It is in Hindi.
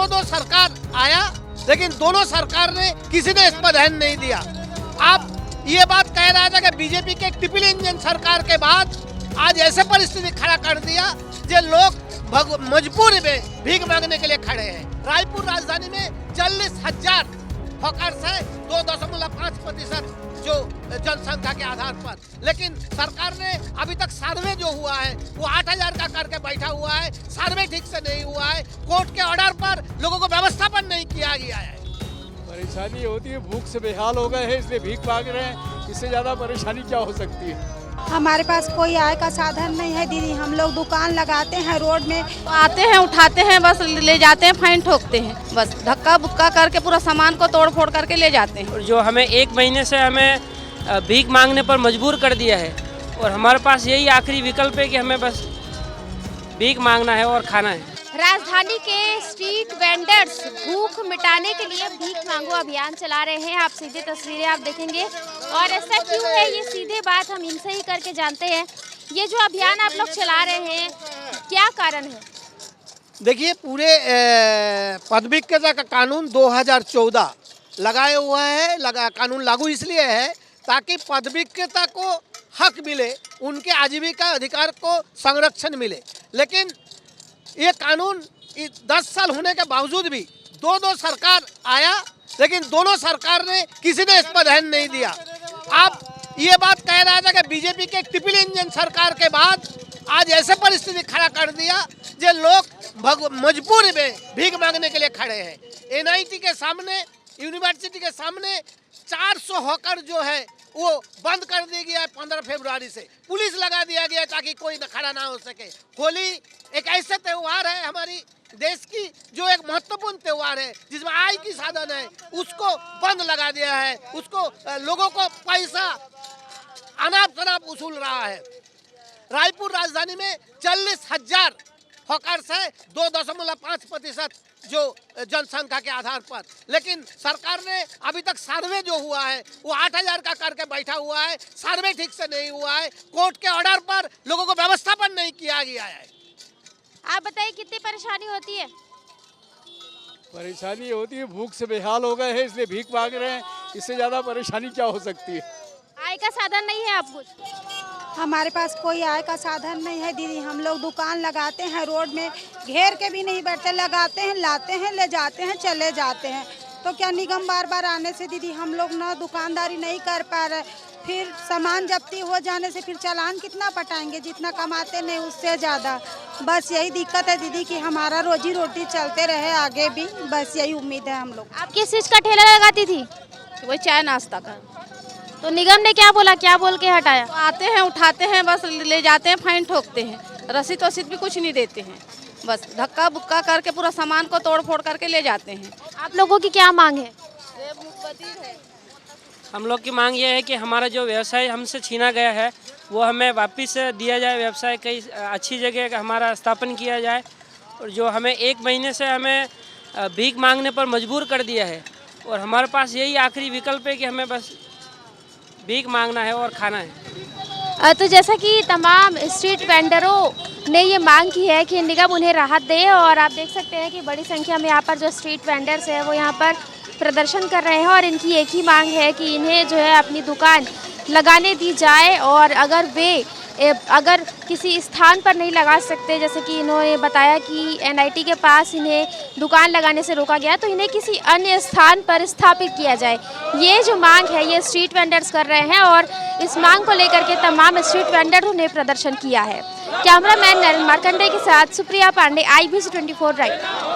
दो सरकार आया, लेकिन दोनों सरकार ने किसी ने इस पर ध्यान नहीं दिया। आप ये बात कह रहा था कि बीजेपी के ट्रिपल इंजन सरकार के बाद आज ऐसे परिस्थिति खड़ा कर दिया जो लोग मजबूरी में भीख मांगने के लिए खड़े हैं। रायपुर राजधानी में 40,000 हॉकर्स है, 2.5% जो जनसंख्या के आधार पर, लेकिन सरकार ने अभी तक सर्वे जो हुआ है वो 8,000 का करके बैठा हुआ है। सर्वे ठीक से नहीं हुआ है, कोर्ट के ऑर्डर पर लोगों को व्यवस्थापन नहीं किया गया है। परेशानी होती है, भूख से बेहाल हो गए हैं, इसलिए भीख मांग रहे हैं। इससे ज्यादा परेशानी क्या हो सकती है। हमारे पास कोई आय का साधन नहीं है दीदी, हम लोग दुकान लगाते हैं रोड में, आते हैं उठाते हैं, बस ले जाते हैं, फाइन ठोकते हैं, बस धक्का बुक्का करके पूरा सामान को तोड़ फोड़ करके ले जाते हैं। और जो हमें 1 महीने से हमें भीख मांगने पर मजबूर कर दिया है, और हमारे पास यही आखिरी विकल्प है कि हमें बस भीख मांगना है और खाना है। राजधानी के स्ट्रीट वेंडर्स भूख मिटाने के लिए भीख मांगो अभियान चला रहे हैं। आप सीधी तस्वीरें आप देखेंगे, और ऐसा क्यों है ये सीधे बात हम इनसे ही करके जानते हैं। ये जो अभियान आप लोग चला रहे हैं, क्या कारण है? देखिए, पूरे पदविक्रेता का कानून 2014 लगाए हुआ है। कानून लागू इसलिए है ताकि पदविक्रेता को हक मिले, उनके आजीविका अधिकार को संरक्षण मिले। लेकिन ये कानून 10 साल होने के बावजूद भी दो सरकार आया, लेकिन दोनों सरकार ने किसी ने इस पर ध्यान नहीं दिया। आप ये बात कह रहा था कि बीजेपी के ट्रिपल इंजन सरकार के बाद आज ऐसे परिस्थिति खड़ा कर दिया जो लोग मजबूरी में भीख मांगने के लिए खड़े हैं। NIT के सामने, यूनिवर्सिटी के सामने 400 हॉकर जो है वो बंद कर दिया गया है 15 फरवरी से। पुलिस लगा दिया गया ताकि कोई खड़ा ना हो सके। होली एक ऐसा त्यौहार है हमारी देश की, जो एक महत्वपूर्ण त्यौहार है जिसमें आय की साधन है, उसको बंद लगा दिया है। उसको लोगों को पैसा अनाप शनाप वसूल रहा है। रायपुर राजधानी में 40,000 हॉकर्स है, 2.5% जो जनसंख्या के आधार पर, लेकिन सरकार ने अभी तक सर्वे जो हुआ है वो 8,000 का करके बैठा हुआ है। सर्वे ठीक से नहीं हुआ है, कोर्ट के ऑर्डर पर लोगों को व्यवस्थापन नहीं किया गया है। आप बताइए कितनी परेशानी होती है? परेशानी होती है, भूख से बेहाल हो गए हैं, इसलिए भीख मांग रहे हैं। इससे ज्यादा परेशानी क्या हो सकती है। आय का साधन नहीं है आप कुछ? हमारे पास कोई आय का साधन नहीं है दीदी, हम लोग दुकान लगाते हैं रोड में, घेर के भी नहीं बैठते, लगाते हैं, लाते हैं, ले जाते हैं, चले जाते हैं। तो क्या निगम बार बार आने से दीदी हम लोग ना दुकानदारी नहीं कर पा रहे, फिर सामान जब्ती हो जाने से फिर चालान कितना पटाएंगे, जितना कमाते नहीं उससे ज़्यादा। बस यही दिक्कत है दीदी कि हमारा रोजी रोटी चलते रहे आगे भी, बस यही उम्मीद है हम लोग। आप किस चीज़ का ठेला लगाती थी? वही चाय नाश्ता का। तो निगम ने क्या बोला, क्या बोल के हटाया? आते हैं उठाते हैं, बस ले जाते हैं, फाइन ठोकते हैं, रसीद वसीद भी कुछ नहीं देते हैं, बस धक्का बुक्का करके पूरा सामान को तोड़ फोड़ करके ले जाते हैं। आप लोगों की क्या मांग है? हम लोग की मांग ये है कि हमारा जो व्यवसाय हमसे छीना गया है वो हमें वापस दिया जाए। व्यवसाय कई अच्छी जगह हमारा स्थापन किया जाए, और जो हमें 1 महीने से हमें भीख मांगने पर मजबूर कर दिया है, और हमारे पास यही आखिरी विकल्प है कि हमें बस भीख मांगना है और खाना है। तो जैसा कि तमाम स्ट्रीट वेंडरों ने ये मांग की है कि निगम उन्हें राहत दे, और आप देख सकते हैं कि बड़ी संख्या में यहाँ पर जो स्ट्रीट वेंडर्स हैं वो यहाँ पर प्रदर्शन कर रहे हैं, और इनकी एक ही मांग है कि इन्हें जो है अपनी दुकान लगाने दी जाए, और अगर किसी स्थान पर नहीं लगा सकते, जैसे कि इन्होंने बताया कि NIT के पास इन्हें दुकान लगाने से रोका गया, तो इन्हें किसी अन्य स्थान पर स्थापित किया जाए। ये जो मांग है ये स्ट्रीट वेंडर्स कर रहे हैं, और इस मांग को लेकर के तमाम स्ट्रीट वेंडरों ने प्रदर्शन किया है। कैमरामैन नरेंद्र मार्कंडे के साथ सुप्रिया पांडे, IBC 24 रायपुर।